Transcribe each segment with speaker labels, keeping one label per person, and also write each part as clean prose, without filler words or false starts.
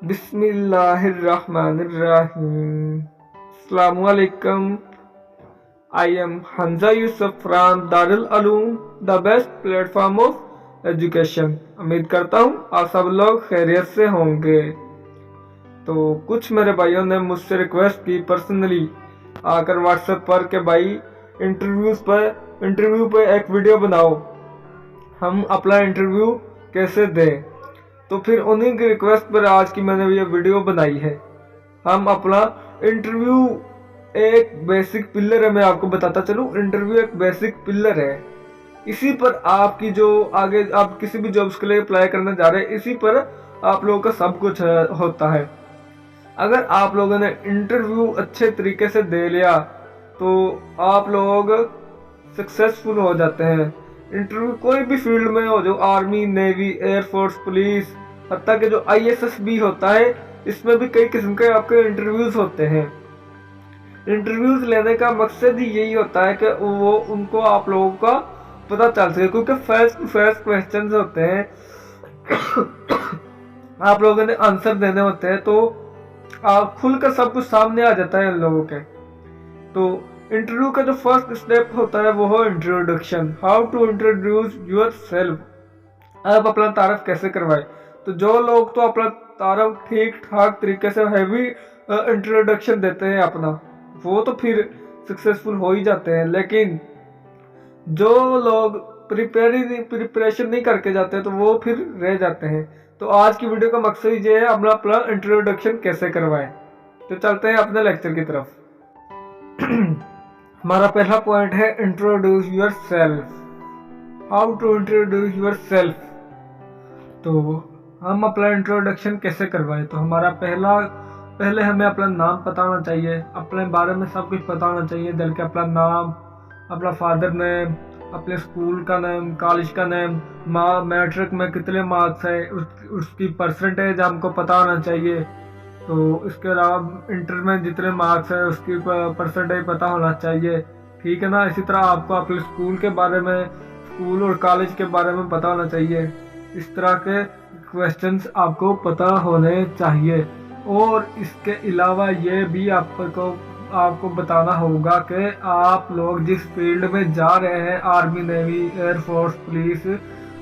Speaker 1: Bismillahirrahmanirrahim. Assalamualaikum. I am Hamza Yusuf from Darul Uloom, the best platform of education. उम्मीद करता हूँ आप सब लोग खैरियत से होंगे। तो कुछ मेरे भाइयों ने मुझसे रिक्वेस्ट की पर्सनली आकर व्हाट्सएप पर कि भाई इंटरव्यू पे एक वीडियो बनाओ, हम अपना इंटरव्यू कैसे दें। तो फिर उन्हीं की रिक्वेस्ट पर आज की मैंने ये वीडियो बनाई है। हम अपना इंटरव्यू एक बेसिक पिलर है, मैं आपको बताता चलूँ। इंटरव्यू एक बेसिक पिलर है, इसी पर आपकी जो आगे आप किसी भी जॉब्स के लिए अप्लाई करने जा रहे हैं, इसी पर आप लोगों का सब कुछ होता है। अगर आप लोगों ने इंटरव्यू अच्छे तरीके से दे लिया तो आप लोग सक्सेसफुल हो जाते हैं। इंटरव्यू कोई भी फील्ड में हो, जो आर्मी, नेवी, एयरफोर्स, पुलिस, हत्ता कि जो ISS भी होता है, इसमें भी कई किस्म के आपके इंटरव्यूज होते हैं। इंटरव्यूज लेने का मकसद ही यही होता है कि वो उनको आप लोगों का पता चल सके, क्योंकि फेस टू फेस क्वेश्चंस होते हैं आप लोगों ने आंसर देने होते हैं, तो आप खुलकर सब कुछ सामने आ जाता है इन लोगों के। तो इंटरव्यू का जो फर्स्ट स्टेप होता है वो है introduction. How to introduce yourself. आप अपना तारफ कैसे करवाए। तो जो लोग तो अपना तारफ ठीक ठाक तरीके से हैवी इंट्रोडक्शन देते हैं अपना, वो तो फिर सक्सेसफुल हो ही जाते हैं। लेकिन जो लोग प्रिपरेशन नहीं करके जाते तो वो फिर रह जाते हैं। तो आज की वीडियो का मकसद ये है अपना इंट्रोडक्शन कैसे करवाएं। तो चलते हैं अपने लेक्चर की तरफ। हमारा पहला पॉइंट है introduce yourself. How to introduce yourself. तो हम अपना इंट्रोडक्शन कैसे करवाएं। तो हमारा पहले हमें अपना नाम पता होना चाहिए, अपने बारे में सब कुछ पता होना चाहिए। जल के अपना नाम, अपना फादर नेम, अपने स्कूल का नेम, कॉलेज का नेम, मैट्रिक में कितने मार्क्स है, उसकी परसेंटेज हमको पता होना चाहिए। तो इसके अलावा इंटर में जितने मार्क्स है उसकी परसेंटेज पता होना चाहिए, ठीक है ना। इसी तरह आपको अपने स्कूल के बारे में, स्कूल और कॉलेज के बारे में पता होना चाहिए। इस तरह के क्वेश्चंस आपको पता होने चाहिए। और इसके अलावा ये भी आपको बताना होगा कि आप लोग जिस फील्ड में जा रहे हैं, आर्मी, नेवी, एयरफोर्स, पुलिस,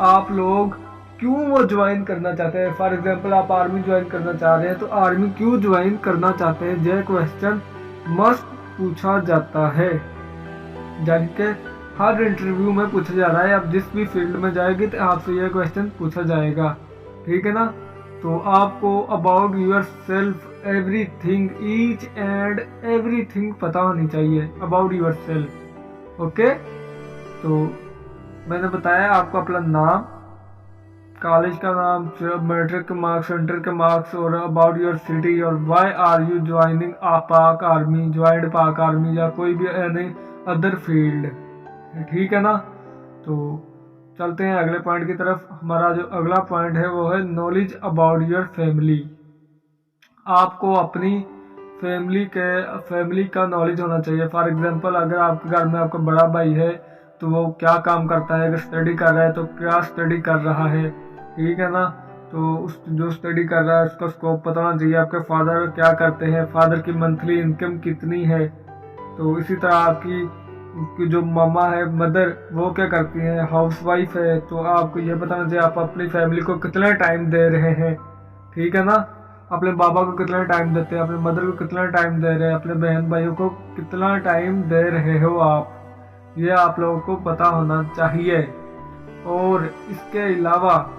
Speaker 1: आप लोग क्यों वो ज्वाइन करना चाहते हैं। फॉर एग्जांपल आप आर्मी ज्वाइन करना चाह रहे हैं, तो आर्मी क्यों ज्वाइन करना चाहते हैं, ये क्वेश्चन मस्ट पूछा जाता है। जबकि हर इंटरव्यू में पूछा जा रहा है। आप जिस भी फील्ड में जाएगी तो आपसे यह क्वेश्चन पूछा जाएगा, ठीक है ना। तो आपको about your self everything, each and everything पता होनी चाहिए अबाउट योर सेल्फ। ओके, तो मैंने बताया आपको अपना नाम, कॉलेज का नाम, मैट्रिक के मार्क्स, इंटर के मार्क्स, और अबाउट योर सिटी, और व्हाई आर यू ज्वाइनिंग पाक आर्मी, ज्वाइंड पाक आर्मी, या कोई भी एनी अदर फील्ड, ठीक है ना। तो चलते हैं अगले पॉइंट की तरफ। हमारा जो अगला पॉइंट है वो है नॉलेज अबाउट योर फैमिली। आपको अपनी फैमिली का नॉलेज होना चाहिए। फॉर एग्जांपल अगर आपके घर में आपका बड़ा भाई है तो वो क्या काम करता है, अगर स्टडी कर रहा है तो क्या स्टडी कर रहा है, ठीक है ना। तो उस जो स्टडी कर रहा है उसका स्कोप पता होना चाहिए। आपके फादर क्या करते हैं, फादर की मंथली इनकम कितनी है। तो इसी तरह आपकी जो मामा है, मदर, वो क्या करती हैं, हाउसवाइफ है। तो आपको ये बताना चाहिए आप अपनी फैमिली को कितना टाइम दे रहे हैं, ठीक है ना। अपने बाबा को कितना टाइम देते हैं, अपने मदर को कितना टाइम दे रहे हैं, अपने बहन भाइयों को कितना टाइम दे रहे हो आप, ये आप लोगों को पता होना चाहिए। और इसके अलावा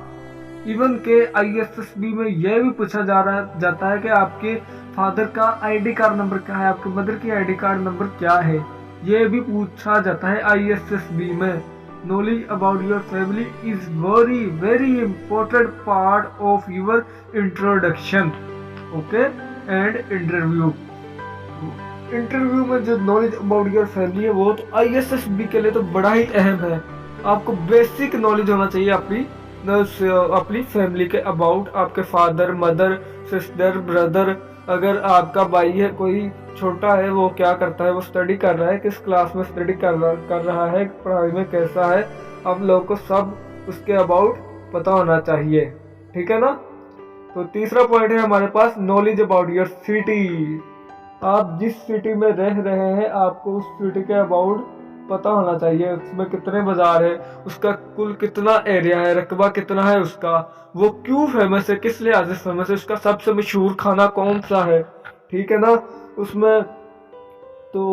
Speaker 1: इवन के ISSB में यह भी पूछा जाता है कि आपके फादर का ID कार्ड नंबर क्या है, आपके मदर की ID कार्ड नंबर क्या है, ये भी पूछा जाता है ISSB में। Knowledge about your family is very very important part of your introduction, okay, and interview में जो नॉलेज अबाउट योर फैमिली है वो तो ISSB के लिए तो बड़ा ही अहम है। आपको बेसिक नॉलेज होना चाहिए अपनी फैमिली के अबाउट, आपके फादर, मदर, सिस्टर, ब्रदर। अगर आपका भाई है कोई छोटा है, वो क्या करता है, वो स्टडी कर रहा है, किस क्लास में स्टडी कर रहा है, पढ़ाई में कैसा है, आप लोगों को सब उसके अबाउट पता होना चाहिए, ठीक है ना। तो तीसरा पॉइंट है हमारे पास नॉलेज अबाउट योर सिटी। आप जिस सिटी में रह रहे हैं आपको उस सिटी के अबाउट पता होना चाहिए। उसमें कितने बाजार है, उसका कुल कितना एरिया है, रकबा कितना है उसका, वो क्यों फेमस है, किस लिहाज से फेमस है, उसका सबसे मशहूर खाना कौन सा है, ठीक है ना। उसमें तो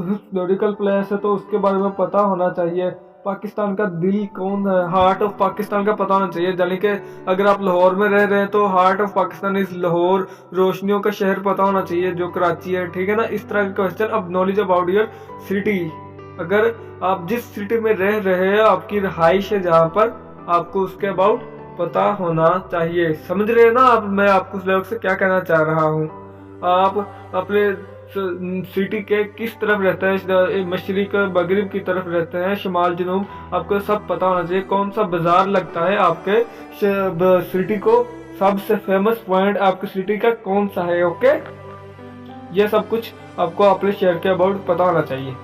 Speaker 1: हिस्टोरिकल प्लेस है तो उसके बारे में पता होना चाहिए। पाकिस्तान का दिल कौन है, हार्ट ऑफ पाकिस्तान का पता होना चाहिए। यानी कि अगर आप लाहौर में रह रहे हैं तो heart of Pakistan is Lahore, रोशनियों का शहर पता होना चाहिए जो कराची है, ठीक है ना। इस तरह के क्वेश्चन। अब नॉलेज अबाउट योर सिटी, अगर आप जिस सिटी में रह रहे हैं, आपकी रहाइश है जहाँ पर, आपको उसके अबाउट पता होना चाहिए। समझ रहे हैं ना आप, मैं आपको उस लेवल से क्या कहना चाह रहा हूँ। आप अपने सिटी के किस तरफ रहते हैं, मशरिक मगरिब की तरफ रहते हैं, शिमाल जनूब, आपको सब पता होना चाहिए। कौन सा बाजार लगता है आपके सिटी को, सबसे फेमस पॉइंट आपकी सिटी का कौन सा है, ओके। ये सब कुछ आपको अपने शहर के अबाउट पता होना चाहिए।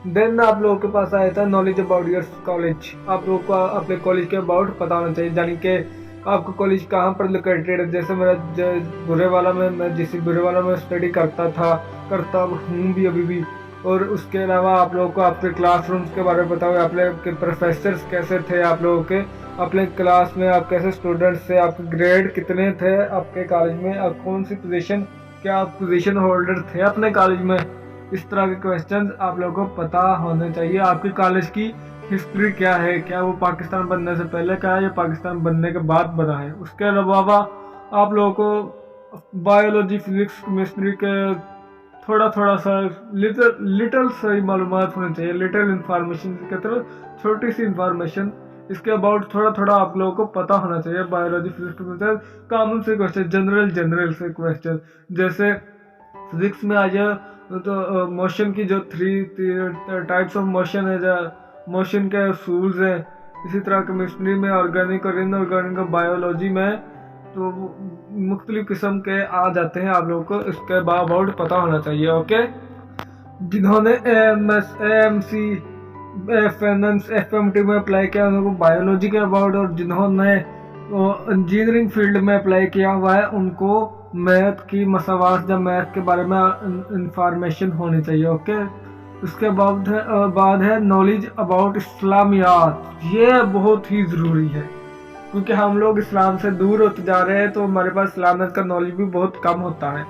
Speaker 1: देन आप लोगों के पास आया था नॉलेज अबाउट योर कॉलेज। आप लोगों को अपने कॉलेज के अबाउट पता होना चाहिए, यानी कि आपका कॉलेज कहाँ पर लोकेटेड है। जैसे मेरा बुरेवाला में, मैं जिस बुरेवाला में स्टडी करता हूँ भी अभी भी। और उसके अलावा आप लोगों को अपने क्लासरूम्स के बारे में पता होगा, अपने प्रोफेसर्स कैसे थे आप लोगों के, अपने क्लास में आप कैसे स्टूडेंट्स थे, आपके ग्रेड कितने थे आपके कॉलेज में, आप कौन सी पोजीशन, क्या आप पोजीशन होल्डर थे अपने कॉलेज में। इस तरह के क्वेश्चंस आप लोगों को पता होने चाहिए। आपके कॉलेज की हिस्ट्री क्या है, क्या वो पाकिस्तान बनने से पहले का है या पाकिस्तान बनने के बाद बना है। उसके अलावा आप लोगों को बायोलॉजी, फिजिक्स, केमिस्ट्री के थोड़ा सा लिटल सी मालूमात होनी चाहिए। लिटिल इंफॉर्मेशन की तरह छोटी सी इंफॉर्मेशन, इसके अबाउट थोड़ा आप लोगों को पता होना चाहिए। बायोलॉजी, फिजिक्स, केमिस्ट्री कॉमन से क्वेश्चन, जनरल से क्वेश्चन। जैसे फिजिक्स में आ जाए तो मोशन की जो 3 टाइप्स ऑफ मोशन है, मोशन के असूल्स हैं। इसी तरह केमिस्ट्री में ऑर्गेनिक और इनऑर्गेनिक, बायोलॉजी में तो मुख्तलिफ किस्म के आ जाते हैं। आप लोगों को इसके अबाउट पता होना चाहिए, ओके। जिन्होंने AMS, AMC, फाइनेंस, FMT में अप्लाई किया उनको बायोलॉजी के अबाउट, और जिन्होंने इंजीनियरिंग फील्ड में अप्लाई किया हुआ है उनको मैथ की मसावात या मैथ के बारे में इंफॉर्मेशन होनी चाहिए, ओके। उसके बाद है नॉलेज अबाउट इस्लामियात। ये बहुत ही ज़रूरी है क्योंकि हम लोग इस्लाम से दूर होते जा रहे हैं तो हमारे पास इस्लामियत का नॉलेज भी बहुत कम होता है।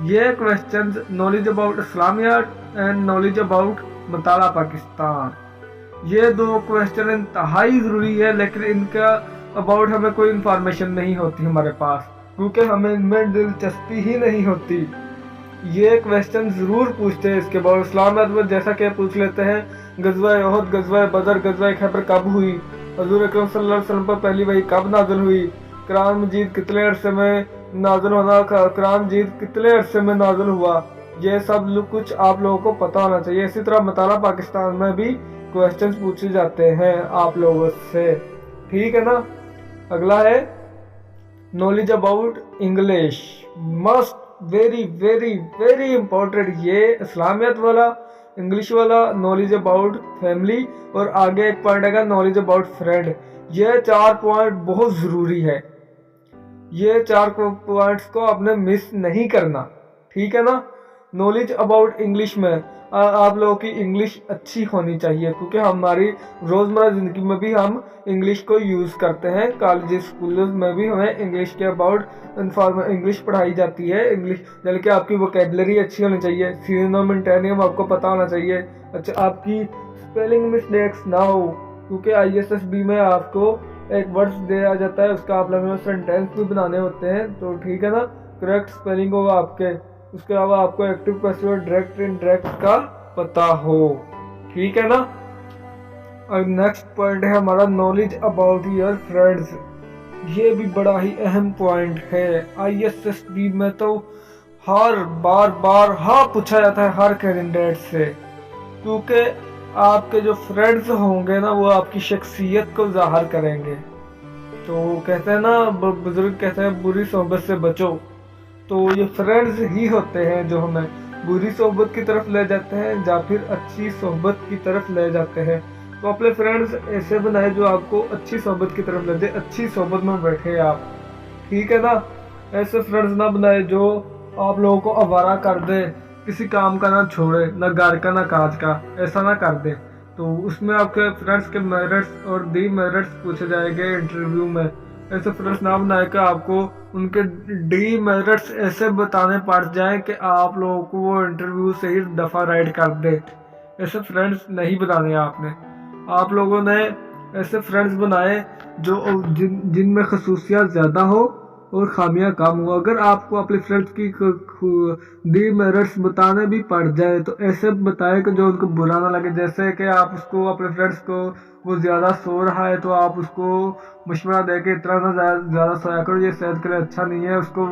Speaker 1: ये question knowledge about Islamiyat and knowledge about मताला पाकिस्तान, ये 2 क्वेश्चन इंतहाई ज़रूरी है, लेकिन इनका अबाउट हमें कोई इन्फॉर्मेशन नहीं होती हमारे पास क्योंकि हमें इनमें दिलचस्पी ही नहीं होती। ये क्वेश्चन ज़रूर पूछते हैं इसके बाद इस्लामियत में, जैसा कि पूछ लेते हैं गज़वा उहद, गज़वा बदर, गज़वा खैबर कब हुई, हज़ूर अकरम सल्लल्लाहु अलैहि वसल्लम पर पहली वही कब नाज़िल हुई, कुरान मजीद कितने अरसे में नाज़िल होना, कुरान मजीद कितने अरसे में नाज़िल हुआ, ये सब कुछ आप लोगों को पता होना चाहिए। इसी तरह मताला पाकिस्तान में भी क्वेश्चंस पूछे जाते हैं आप लोगों से, ठीक है ना। अगला है knowledge about English, must very very very important. ये इस्लामियत वाला, इंग्लिश वाला, नॉलेज अबाउट फैमिली, और आगे एक पॉइंट आएगा नॉलेज अबाउट फ्रेंड। ये 4 पॉइंट बहुत ज़रूरी है। ये 4 पॉइंट्स को आपने मिस नहीं करना, ठीक है ना। नॉलेज अबाउट इंग्लिश में आप लोगों की इंग्लिश अच्छी होनी चाहिए क्योंकि हमारी रोज़मर्रा ज़िंदगी में भी हम इंग्लिश को यूज़ करते हैं। कॉलेज स्कूल में भी हमें इंग्लिश के अबाउट इंग्लिश पढ़ाई जाती है। इंग्लिश यानी कि आपकी वोकेबलरी अच्छी होनी चाहिए, सिनोनिम एंटोनिम आपको पता होना चाहिए। अच्छा, आपकी स्पेलिंग मिस्टेक्स ना हो क्योंकि ISSB में आपको एक वर्ड्स दिया जाता है, उसका आप लोगों को सेंटेंस भी बनाने होते हैं, तो ठीक है ना, करेक्ट स्पेलिंग होगा आपके। उसके अलावा आपको एक्टिव पैसिव और डायरेक्ट इनडायरेक्ट का पता हो, ठीक है ना। और नेक्स्ट पॉइंट है हमारा नॉलेज अबाउट योर फ्रेंड्स। ये भी बड़ा ही अहम पॉइंट है। ISSB में तो हर बार हाँ पूछा जाता है हर कैंडिडेट से, क्योंकि आपके जो फ्रेंड्स होंगे ना वो आपकी शख्सियत को ज़ाहिर करेंगे। तो कहते हैं ना, बुजुर्ग कहते हैं बुरी सोहबत से बचो, तो ये फ्रेंड्स ही होते हैं जो हमें बुरी सोहबत की तरफ ले जाते हैं या फिर अच्छी सोहबत की तरफ ले जाते हैं। तो अपने फ्रेंड्स ऐसे बनाए जो आपको अच्छी सोहबत की तरफ ले जाए, अच्छी सोहबत में बैठे आप, ठीक है ना। ऐसे फ्रेंड्स ना बनाए जो आप लोगों को आवारा कर दे, किसी काम का ना छोड़े, ना घर का ना काज का, ऐसा ना कर दे। तो उसमें आपके फ्रेंड्स के मेरिट्स और डीमेरिट्स पूछे जाएंगे इंटरव्यू में। ऐसे फ्रेंड्स ना बनाए कि आपको उनके डीमेरिट्स ऐसे बताने पड़ जाए कि आप लोगों को वो इंटरव्यू से ही दफ़ा राइड कर दे। ऐसे फ्रेंड्स नहीं बनाने आपने। आप लोगों ने ऐसे फ्रेंड्स बनाए जो जिनमें खसूसियात ज़्यादा हो और खामियां कम हो। अगर आपको अपने फ्रेंड्स की डीमेरिट्स बताने भी पड़ जाए तो ऐसे बताए कि जो उनको बुरा ना लगे। जैसे कि आप उसको अपने फ्रेंड्स को वो ज़्यादा सो रहा है तो आप उसको मशवरा दे के इतना ना ज़्यादा सोया करो, ये सेहत के लिए अच्छा नहीं है। उसको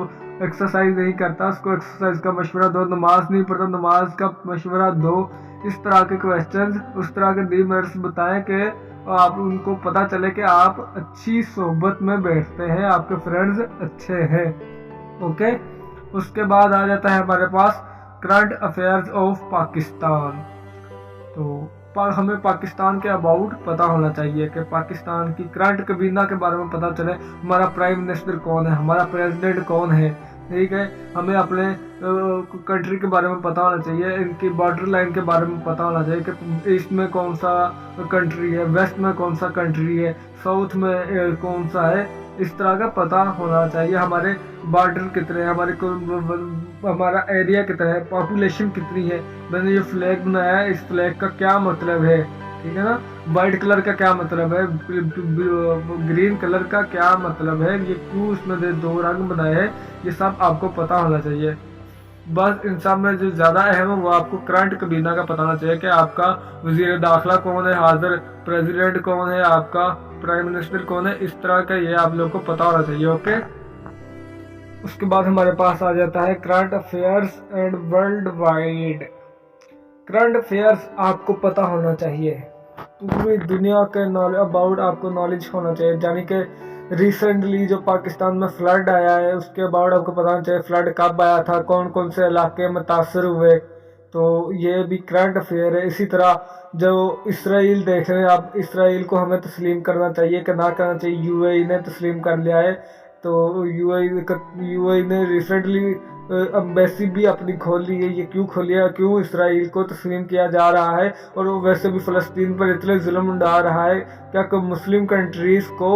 Speaker 1: एक्सरसाइज नहीं करता, उसको एक्सरसाइज का मशवरा दो। नमाज नहीं पढ़ता, नमाज का मशवरा दो। इस तरह के क्वेश्चन, उस तरह के डीमेरिट्स बताएं कि आप उनको पता चले कि आप अच्छी सोबत में बैठते हैं, आपके फ्रेंड्स अच्छे हैं। ओके, उसके बाद आ जाता है हमारे पास करंट अफेयर्स ऑफ पाकिस्तान। तो हमें पाकिस्तान के अबाउट पता होना चाहिए कि पाकिस्तान की करंट कबीना के बारे में पता चले। हमारा प्राइम मिनिस्टर कौन है, हमारा प्रेसिडेंट कौन है, ठीक है। हमें अपने कंट्री के बारे में पता होना चाहिए, इनकी बॉर्डर लाइन के बारे में पता होना चाहिए कि ईस्ट में कौन सा कंट्री है, वेस्ट में कौन सा कंट्री है, साउथ में कौन सा है। इस तरह का पता होना चाहिए। हमारे बॉर्डर कितने हैं, हमारा एरिया कितना है, पॉपुलेशन कितनी है। मैंने ये फ्लैग बनाया है, इस फ्लैग का क्या मतलब है, ठीक है ना। वाइट कलर का क्या मतलब है, ग्रीन कलर का क्या मतलब है, ये क्यों इसमें दो रंग बनाए हैं, ये सब आपको पता होना चाहिए। बस इन सब में जो ज़्यादा अहम है वो आपको करंट कबीना का पता होना चाहिए कि आपका वजीर दाखिला कौन है, हाजिर प्रेसिडेंट कौन है, आपका प्राइम मिनिस्टर कौन है। इस तरह का ये आप लोग को पता होना चाहिए। ओके, उसके बाद हमारे पास आ जाता है current affairs and world wide. Current affairs आपको पता होना चाहिए, पूरी दुनिया के अबाउट आपको नॉलेज होना चाहिए। यानी कि रिसेंटली जो पाकिस्तान में फ्लड आया है उसके अबाउट आपको पता होना चाहिए, फ्लड कब आया था, कौन कौन से इलाके मुतासर हुए। तो ये भी करंट अफेयर है। इसी तरह जो इसराइल देख रहे हैं आप, इसराइल को हमें तस्लीम करना चाहिए कि ना करना चाहिए। यूएई ने तस्लीम कर लिया है। तो यूएई ने रिसेंटली एम्बेसी भी अपनी खोल ली है। ये क्यों खोली है, क्यों इसराइल को तस्लीम किया जा रहा है, और वो वैसे भी फ़लस्तीन पर इतने जुल्म डाल रहा है, क्या मुस्लिम कंट्रीज़ को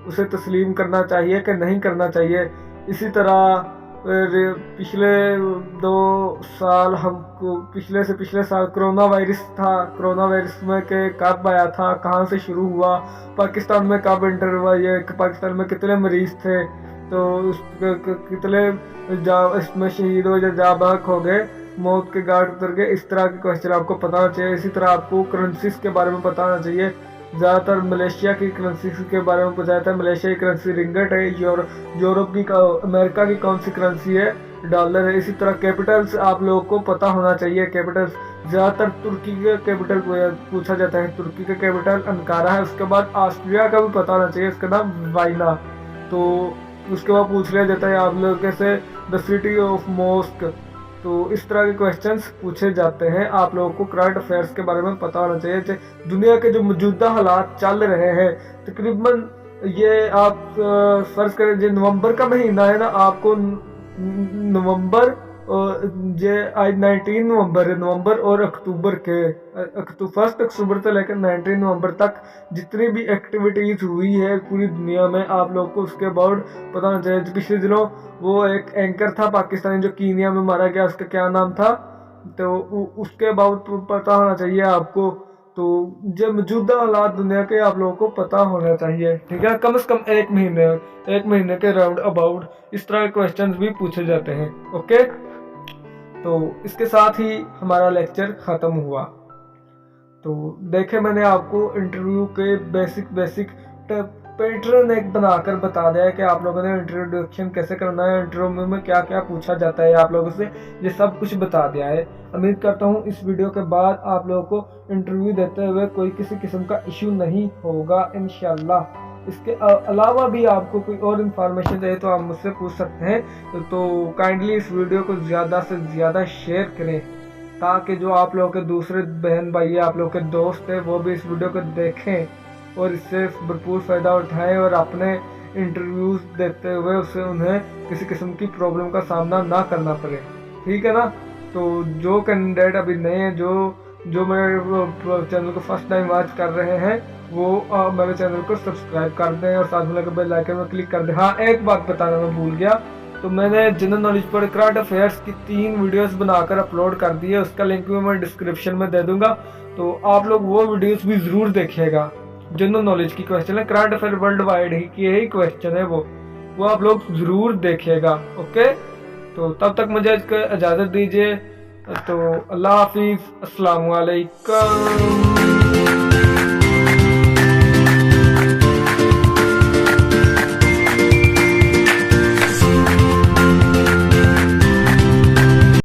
Speaker 1: उसे तस्लीम करना चाहिए कि नहीं करना चाहिए। इसी तरह पिछले 2 साल हमको पिछले साल कोरोना वायरस था। कोरोना वायरस में के कब आया था, कहाँ से शुरू हुआ, पाकिस्तान में कब एंटर हुआ, ये पाकिस्तान में कितने मरीज थे, तो कितने इसमें शहीद हो या जाबाक हो गए, मौत के घाट उतर गए। इस तरह के क्वेश्चन आपको पता होना चाहिए। इसी तरह आपको करेंसीज के बारे में पता होना चाहिए। ज़्यादातर मलेशिया की करेंसी के बारे में पूछा जाता है। मलेशिया की करेंसी रिंगट है। यूरोप की अमेरिका की कौन सी करेंसी है, डॉलर है। इसी तरह कैपिटल्स आप लोगों को पता होना चाहिए। कैपिटल्स ज़्यादातर तुर्की के कैपिटल पूछा जाता है। तुर्की का कैपिटल अंकारा है। उसके बाद ऑस्ट्रिया का भी पता होना चाहिए, उसका नाम वाइना। तो उसके बाद पूछ लिया जाता है आप लोग कैसे द सिटी ऑफ मॉस्क। तो इस तरह के क्वेश्चंस पूछे जाते हैं। आप लोगों को करंट अफेयर्स के बारे में पता होना चाहिए। दुनिया के जो मौजूदा हालात चल रहे हैं, तकरीबन ये आप फर्ज करें जो नवंबर का महीना है ना, आपको नवंबर जो आज 19 नवंबर है, नवंबर और अक्टूबर के 1 अक्टूबर से लेकर 19 नवंबर तक जितनी भी एक्टिविटीज हुई है पूरी दुनिया में, आप लोग को उसके अबाउट पता होना चाहिए। पिछले दिनों वो एक एंकर था पाकिस्तानी जो कीनिया में मारा गया, उसका क्या नाम था, तो उसके अबाउट पता होना चाहिए आपको। तो जो मौजूदा हालात दुनिया के आप लोगों को पता होना चाहिए, ठीक है। कम से कम एक महीने के राउंड अबाउट इस तरह के क्वेश्चंस भी पूछे जाते हैं। ओके, तो इसके साथ ही हमारा लेक्चर ख़त्म हुआ। तो देखे मैंने आपको इंटरव्यू के बेसिक पैटर्न एक बनाकर बता दिया है कि आप लोगों ने इंट्रोडक्शन कैसे करना है, इंटरव्यू में क्या क्या पूछा जाता है आप लोगों से, ये सब कुछ बता दिया है। उम्मीद करता हूँ इस वीडियो के बाद आप लोगों को इंटरव्यू देते हुए कोई किसी किस्म का इशू नहीं होगा इंशाल्लाह। इसके अलावा भी आपको कोई और इन्फॉर्मेशन चाहिए तो आप मुझसे पूछ सकते हैं। तो काइंडली इस वीडियो को ज़्यादा से ज़्यादा शेयर करें ताकि जो आप लोगों के दूसरे बहन भाई आप लोग के दोस्त हैं वो भी इस वीडियो को देखें और इससे भरपूर फ़ायदा उठाएं और अपने इंटरव्यूज देते हुए उससे उन्हें किसी किस्म की प्रॉब्लम का सामना ना करना पड़े। ठीक है ना। तो जो कैंडिडेट अभी नए हैं, जो मेरे चैनल को फर्स्ट टाइम वॉच कर रहे हैं, वो मेरे चैनल को सब्सक्राइब कर दें और साथ में लगे बेल आइकन में क्लिक कर दें। हाँ, एक बात बताना मैं भूल गया, तो मैंने जनरल नॉलेज पर करंट अफेयर्स की 3 वीडियोस बनाकर अपलोड कर दी है, उसका लिंक भी मैं डिस्क्रिप्शन में दे दूंगा, तो आप लोग वो वीडियोस भी ज़रूर देखिएगा। जनरल नॉलेज की क्वेश्चन है, करंट अफेयर वर्ल्ड वाइड ही की यही क्वेश्चन है, वो आप लोग ज़रूर देखिएगा। ओके, तो तब तक मुझे इजाज़त दीजिए। तो अल्लाह हाफिज़, अस्सलाम वालेकुम।